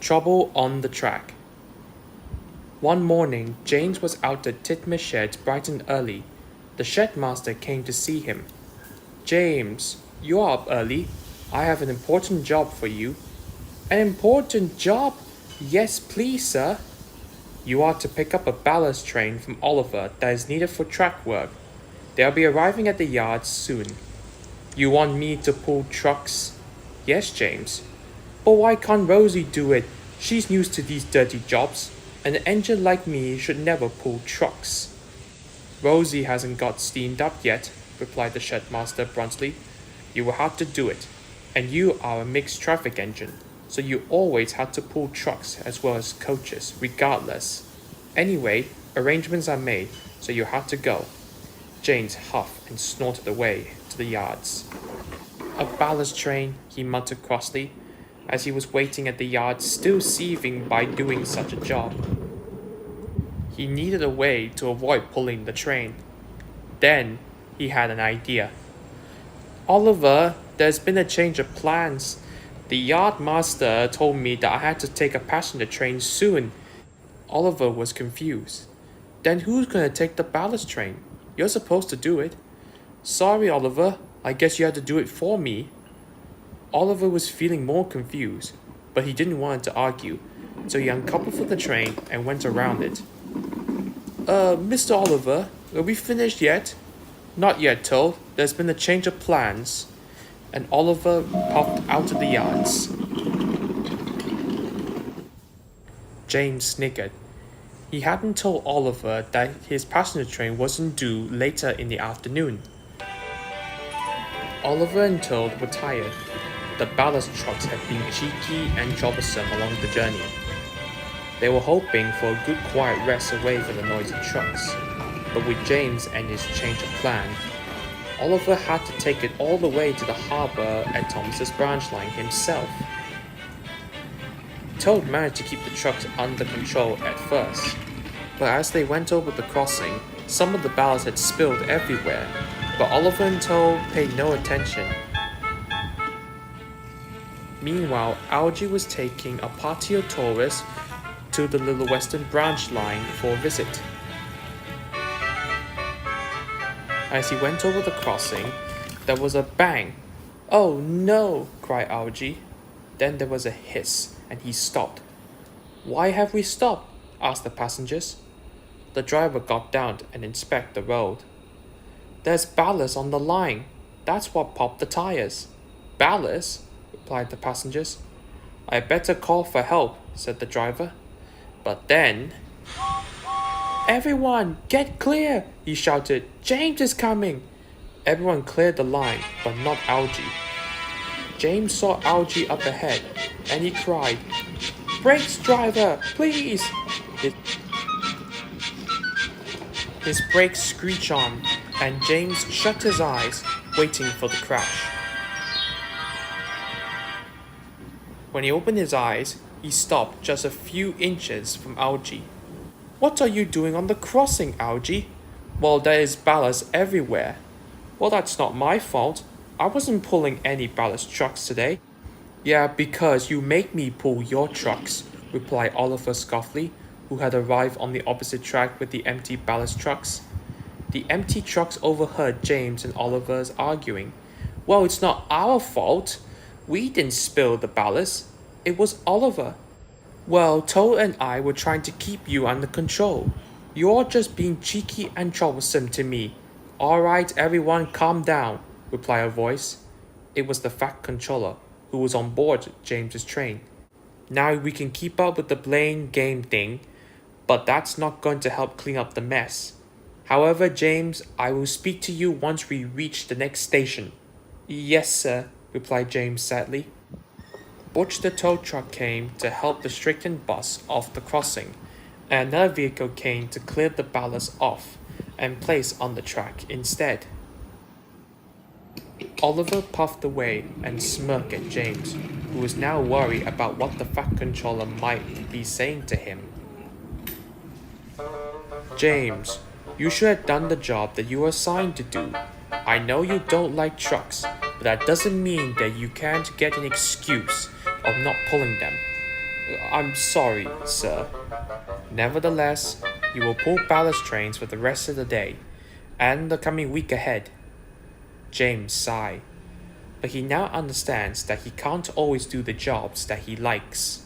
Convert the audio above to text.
Trouble on the track. One morning, James was out at Titmer's shed bright and early. The shed master came to see him. James, you are up early. I have an important job for you. An important job? Yes, please, sir. You are to pick up a ballast train from Oliver that is needed for track work. They'll be arriving at the yard soon. You want me to pull trucks? Yes, James. But why can't Rosie do it? She's used to these dirty jobs. An engine like me should never pull trucks. Rosie hasn't got steamed up yet, replied the shedmaster bluntly. You will have to do it. And you are a mixed traffic engine, so you always had to pull trucks as well as coaches, regardless. Anyway, arrangements are made, so you have to go. James huffed and snorted away to the yards. A ballast train, he muttered crossly, as he was waiting at the yard, still seething by doing such a job. He needed a way to avoid pulling the train. Then he had an idea. Oliver, there's been a change of plans. The yard master told me that I had to take a passenger train soon. Oliver was confused. Then who's going to take the ballast train? You're supposed to do it. Sorry, Oliver. I guess you had to do it for me. Oliver was feeling more confused, but he didn't want to argue, so he uncoupled from the train and went around it. Mr. Oliver, are we finished yet? Not yet, Toad. There's been a change of plans. And Oliver puffed out of the yards. James sniggered. He hadn't told Oliver that his passenger train wasn't due later in the afternoon. Oliver and Toad were tired. The ballast trucks had been cheeky and troublesome along the journey. They were hoping for a good quiet rest away from the noisy trucks, but with James and his change of plan, Oliver had to take it all the way to the harbour at Thomas's branch line himself. Toad managed to keep the trucks under control at first, but as they went over the crossing, some of the ballast had spilled everywhere, but Oliver and Toad paid no attention. Meanwhile, Algie was taking a patio tourist to the Little Western branch line for a visit. As he went over the crossing, there was a bang. "Oh no!" cried Algie. Then there was a hiss, and he stopped. "Why have we stopped?" asked the passengers. The driver got down and inspected the road. "There's ballast on the line. That's what popped the tires." "Ballast?" replied the passengers. "I better call for help," said the driver. But then... "Everyone, get clear!" he shouted. "James is coming!" Everyone cleared the line, but not Algie. James saw Algie up ahead, and he cried, "Brakes, driver, please!" His brakes screeched on, and James shut his eyes, waiting for the crash. When he opened his eyes, he stopped just a few inches from Algie. "What are you doing on the crossing, Algie?" "Well, there is ballast everywhere." "Well, that's not my fault. I wasn't pulling any ballast trucks today." "Yeah, because you make me pull your trucks," replied Oliver scoffingly, who had arrived on the opposite track with the empty ballast trucks. The empty trucks overheard James and Oliver's arguing. "Well, it's not our fault. We didn't spill the ballast. It was Oliver." "Well, Toad and I were trying to keep you under control. You're just being cheeky and troublesome to me." "All right, everyone, calm down," replied a voice. It was the Fat Controller, who was on board James's train. "Now we can keep up with the blame game thing, but that's not going to help clean up the mess. However, James, I will speak to you once we reach the next station." "Yes, sir," replied James sadly. Butch the tow truck came to help the stricken bus off the crossing, and another vehicle came to clear the ballast off and place on the track instead. Oliver puffed away and smirked at James, who was now worried about what the Fat Controller might be saying to him. "James, you should have done the job that you were assigned to do. I know you don't like trucks, but that doesn't mean that you can't get an excuse of not pulling them. I'm sorry, sir. Nevertheless, you will pull ballast trains for the rest of the day and the coming week ahead. James sighed, but he now understands that he can't always do the jobs that he likes.